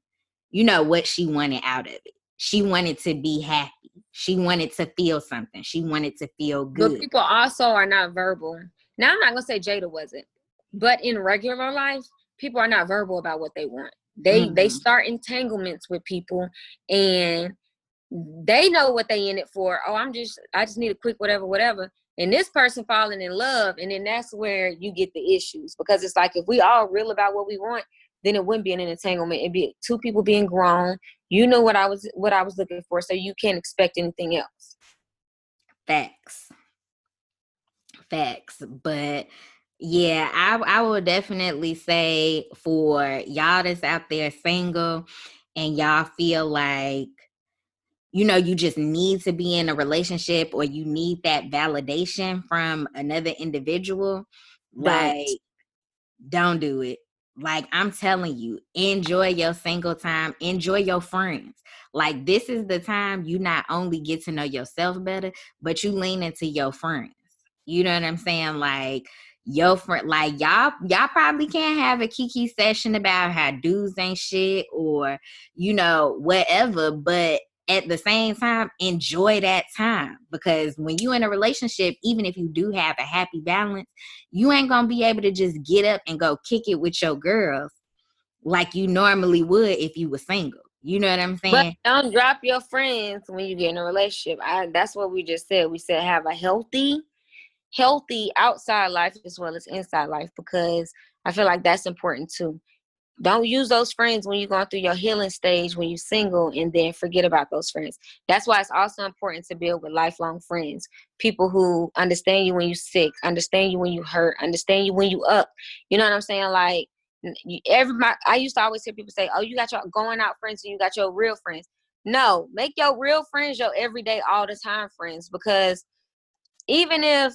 you know, what she wanted out of it. She wanted to be happy. She wanted to feel something. She wanted to feel good.
But people also are not verbal. Now, I'm not going to say Jada wasn't, but in regular life, people are not verbal about what they want. They start entanglements with people, and they know what they in it for. Oh, I just need a quick whatever. And this person falling in love, and then that's where you get the issues, because it's like, if we all real about what we want, then it wouldn't be an entanglement. It'd be two people being grown. You know what I was looking for, so you can't expect anything else.
Facts. But Yeah, I will definitely say for y'all that's out there single and y'all feel like, you just need to be in a relationship or you need that validation from another individual,
Don't.
like, don't do it. Like, I'm telling you, enjoy your single time, enjoy your friends. Like, this is the time you not only get to know yourself better, but you lean into your friends. You know what I'm saying? Like, your friend, like, y'all probably can't have a kiki session about how dudes ain't shit or, whatever, but at the same time, enjoy that time, because when you in a relationship, even if you do have a happy balance, you ain't gonna be able to just get up and go kick it with your girls like you normally would if you were single. You know what I'm
But
saying?
don't drop your friends when you get in a relationship. That's what we just said. We said have a healthy outside life as well as inside life, because I feel like that's important too. Don't use those friends when you're going through your healing stage, when you're single, and then forget about those friends. That's why it's also important to build with lifelong friends. People who understand you when you're sick, understand you when you hurt, understand you when you up. You know what I'm saying? Like, everybody, I used to always hear people say, oh, you got your going out friends and you got your real friends. No, make your real friends your everyday, all the time friends, because even if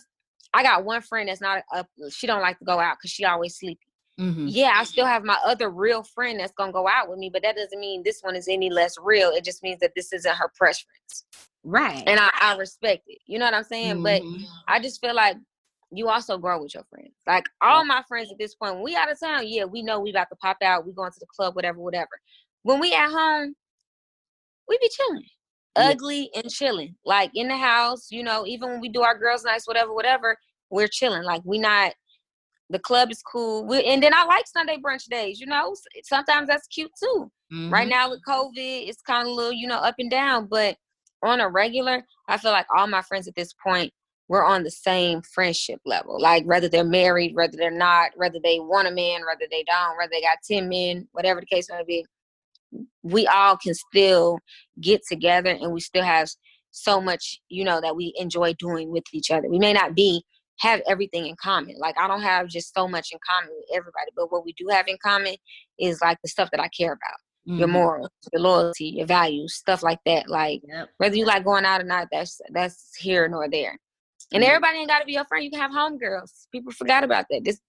I got one friend that's not up, she don't like to go out because she always sleepy.
Mm-hmm.
Yeah, I still have my other real friend that's gonna go out with me, but that doesn't mean this one is any less real. It just means that this isn't her preference,
Right.
and I respect it. You know what I'm saying? But
Mm-hmm.
I just feel like you also grow with your friends. Like all my friends at this point, when we out of town, yeah, we know we about to pop out, we going to the club, whatever. When we at home, we be chilling,
Yeah.
ugly and chilling, like in the house. Even when we do our girls' nights, whatever, we're chilling. Like we not. The club is cool. And then I like Sunday brunch days. Sometimes that's cute too.
Mm-hmm.
Right now with COVID, it's kind of a little, up and down. But on a regular, I feel like all my friends at this point, we're on the same friendship level. Like whether they're married, whether they're not, whether they want a man, whether they don't, whether they got 10 men, whatever the case may be, we all can still get together and we still have so much, that we enjoy doing with each other. We may not have everything in common. Like I don't have just so much in common with everybody, but what we do have in common is like the stuff that I care about. Your
Mm-hmm.
morals, your loyalty, your values, stuff like that. Like
Yep.
whether you like going out or not, that's here nor there. And
Yep.
everybody ain't got to be your friend. You can have homegirls. People forgot about that. Just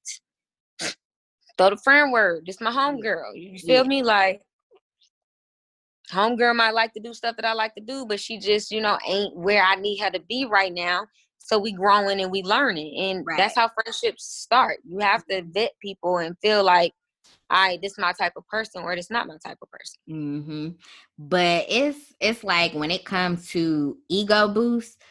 throw the friend word. This my homegirl. You feel
Yeah.
me? Like homegirl might like to do stuff that I like to do, but she just, ain't where I need her to be right now. So we growing and we learning. And that's
Right.
how friendships start. You have to vet people and feel like, all right, this is my type of person or this not my type of person.
Mm-hmm. But it's like when it comes to ego boost,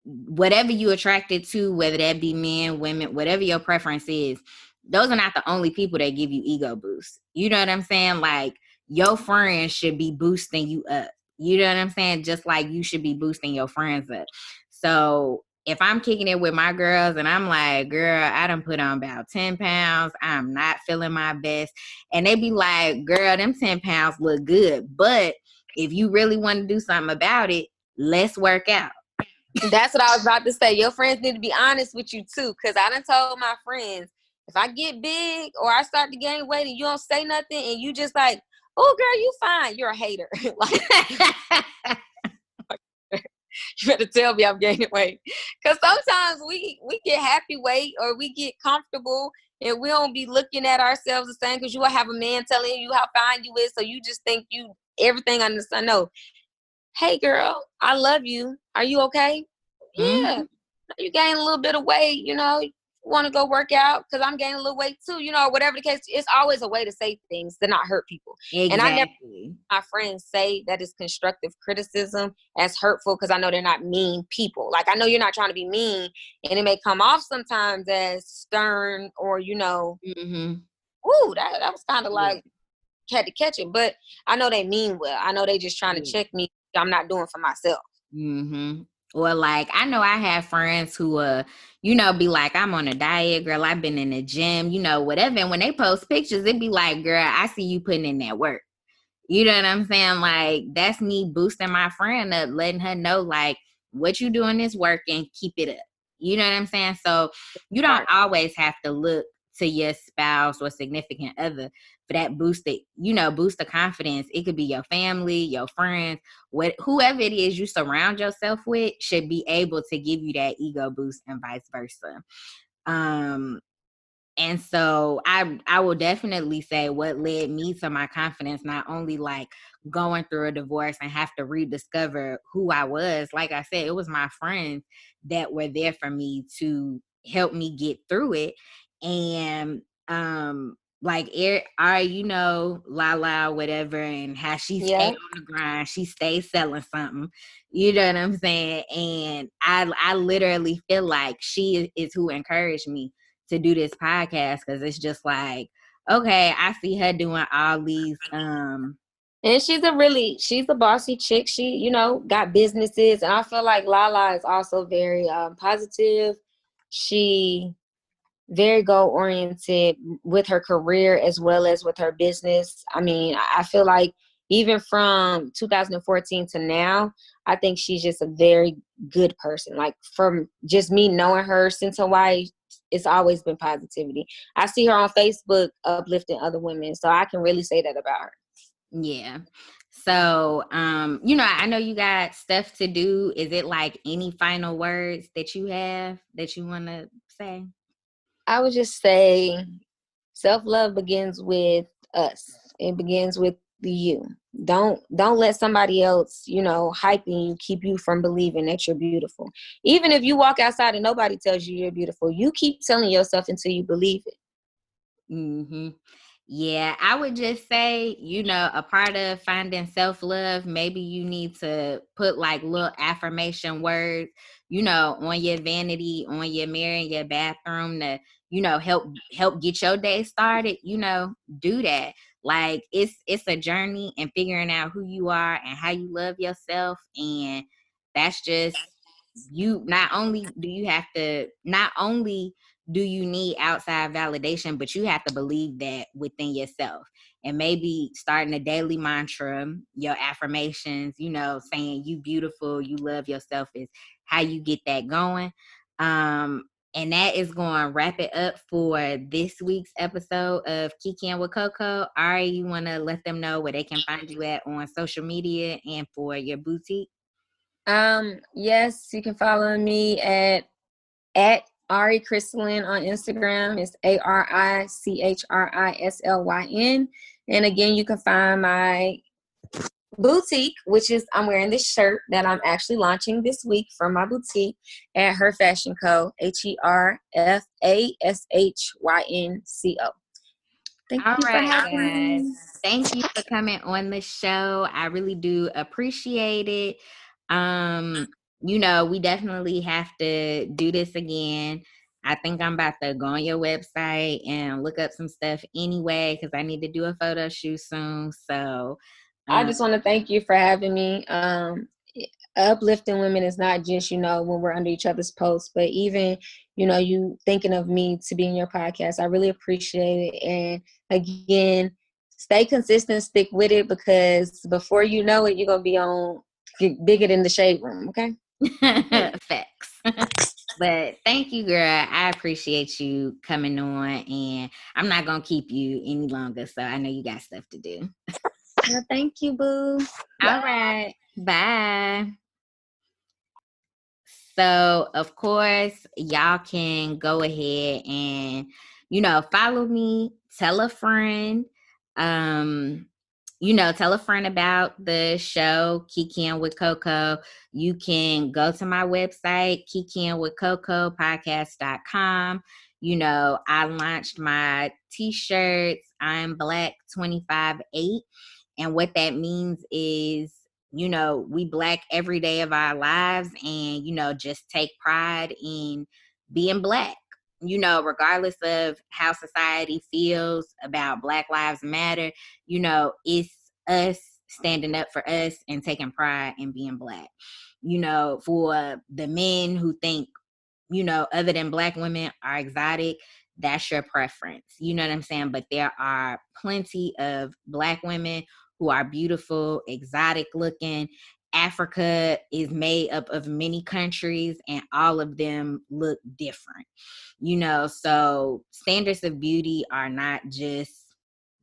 whatever you attracted to, whether that be men, women, whatever your preference is, those are not the only people that give you ego boosts. You know what I'm saying? Like your friends should be boosting you up. You know what I'm saying? Just like you should be boosting your friends up. So if I'm kicking it with my girls and I'm like, girl, I done put on about 10 pounds. I'm not feeling my best. And they be like, girl, them 10 pounds look good. But if you really want to do something about it, let's work out.
That's what I was about to say. Your friends need to be honest with you too. Cause I done told my friends, if I get big or I start to gain weight and you don't say nothing and you just like, oh girl, you fine. You're a hater. Like you better tell me I'm gaining weight. Cause sometimes we get happy weight or we get comfortable and we don't be looking at ourselves the same, because you will have a man telling you how fine you is. So you just think you everything under the sun. No. Hey girl, I love you. Are you okay? Yeah.
Mm-hmm.
You gain a little bit of weight, want to go work out because I'm gaining a little weight too, whatever the case. It's always a way to say things to not hurt people. And I never
Exactly.
my friends say that is constructive criticism as hurtful, because I know they're not mean people. Like I know you're not trying to be mean, and it may come off sometimes as stern or
Mm-hmm.
ooh, that was kind of
Yeah.
like had to catch it. But I know they mean well. I know they just trying to
Yeah.
check me. I'm not doing for myself.
Mm-hmm. Or like I know I have friends who be like, I'm on a diet, girl. I've been in the gym, whatever. And when they post pictures, it be like, girl, I see you putting in that work. You know what I'm saying? Like that's me boosting my friend up, letting her know like what you doing is working, keep it up. You know what I'm saying? So you don't always have to look to your spouse or significant other for that boosted, boost of confidence. It could be your family, your friends, whoever it is you surround yourself with should be able to give you that ego boost and vice versa. And so I will definitely say what led me to my confidence, not only like going through a divorce and have to rediscover who I was. Like I said, it was my friends that were there for me to help me get through it. And like Lala, whatever, and how she stayed on the grind, she stayed selling something. You know what I'm saying? And I literally feel like she is who encouraged me to do this podcast, because it's just like, okay, I see her doing all these
and she's a bossy chick. She, got businesses, and I feel like Lala is also very positive. She very goal oriented with her career as well as with her business. I mean, I feel like even from 2014 to now, I think she's just a very good person. Like, from just me knowing her since Hawaii, it's always been positivity. I see her on Facebook uplifting other women, so I can really say that about her.
Yeah. So, I know you got stuff to do. Is it like any final words that you have that you want to say?
I would just say self-love begins with us. It begins with you. Don't let somebody else, hyping you, keep you from believing that you're beautiful. Even if you walk outside and nobody tells you you're beautiful, you keep telling yourself until you believe it.
Mm-hmm. Yeah, I would just say, a part of finding self-love, maybe you need to put like little affirmation words, on your vanity, on your mirror in your bathroom to, help get your day started, do that. Like it's a journey and figuring out who you are and how you love yourself. And that's just you. Not only do you need outside validation, but you have to believe that within yourself. And maybe starting a daily mantra, your affirmations, saying you beautiful, you love yourself is how you get that going. And that is going to wrap it up for this week's episode of Kiki'ing with Coco. Ari, you want to let them know where they can find you at on social media and for your boutique?
Yes, you can follow me at AriChrislyn on Instagram. It's AriChrislyn. And again, you can find my boutique, which is, I'm wearing this shirt that I'm actually launching this week from my boutique at Her Fashion Co. HerFashionco. Thank
All
you for
right,
having
guys.
me.
Thank you for coming on the show. I really do appreciate it. We definitely have to do this again. I think I'm about to go on your website and look up some stuff anyway, because I need to do a photo shoot soon. So
I just want to thank you for having me. Uplifting women is not just, when we're under each other's posts, but even, you thinking of me to be in your podcast. I really appreciate it. And again, stay consistent, stick with it, because before you know it, you're going to be on bigger than the shade room. Okay.
Facts. But thank you, girl. I appreciate you coming on, and I'm not going to keep you any longer. So I know you got stuff to do.
Well, thank you, boo.
All right. Bye. So, of course, y'all can go ahead and, follow me, tell a friend, tell a friend about the show, Kiki'ing with Coco. You can go to my website, kiki'ingwithcocopodcast.com. I launched my t-shirts, I'm Black 25-8. And what that means is, we Black every day of our lives, and, just take pride in being Black, regardless of how society feels about Black Lives Matter. It's us standing up for us and taking pride in being Black. For the men who think, other than Black women are exotic, that's your preference. You know what I'm saying? But there are plenty of Black women who are beautiful, exotic looking, Africa is made up of many countries and all of them look different, so standards of beauty are not just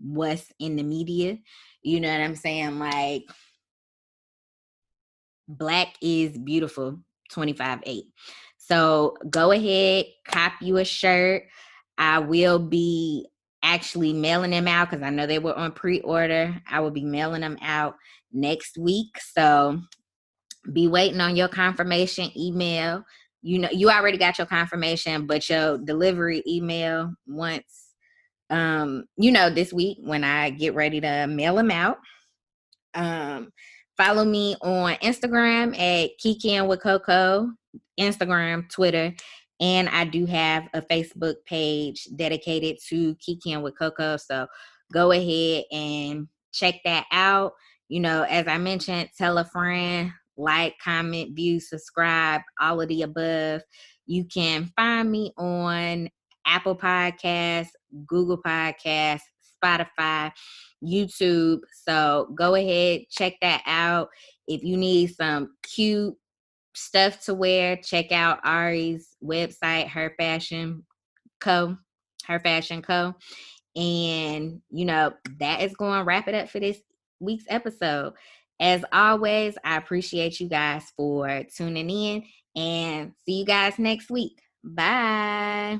what's in the media. You know what I'm saying? Like, Black is beautiful 25/8. So go ahead, cop you a shirt. I will be actually mailing them out because I know they were on pre-order. I will be mailing them out next week. So be waiting on your confirmation email. You already got your confirmation, but your delivery email once, this week when I get ready to mail them out. Follow me on Instagram at kiki'ing with Coco, Instagram, Twitter, and I do have a Facebook page dedicated to kiki'ing with Coco. So go ahead and check that out. As I mentioned, tell a friend, like, comment, view, subscribe, all of the above. You can find me on Apple Podcasts, Google Podcasts, Spotify, YouTube. So go ahead, check that out. If you need some cute stuff to wear, check out Ari's website, Her Fashion Co. And that is going to wrap it up for this week's episode. As always, I appreciate you guys for tuning in, and see you guys next week. Bye.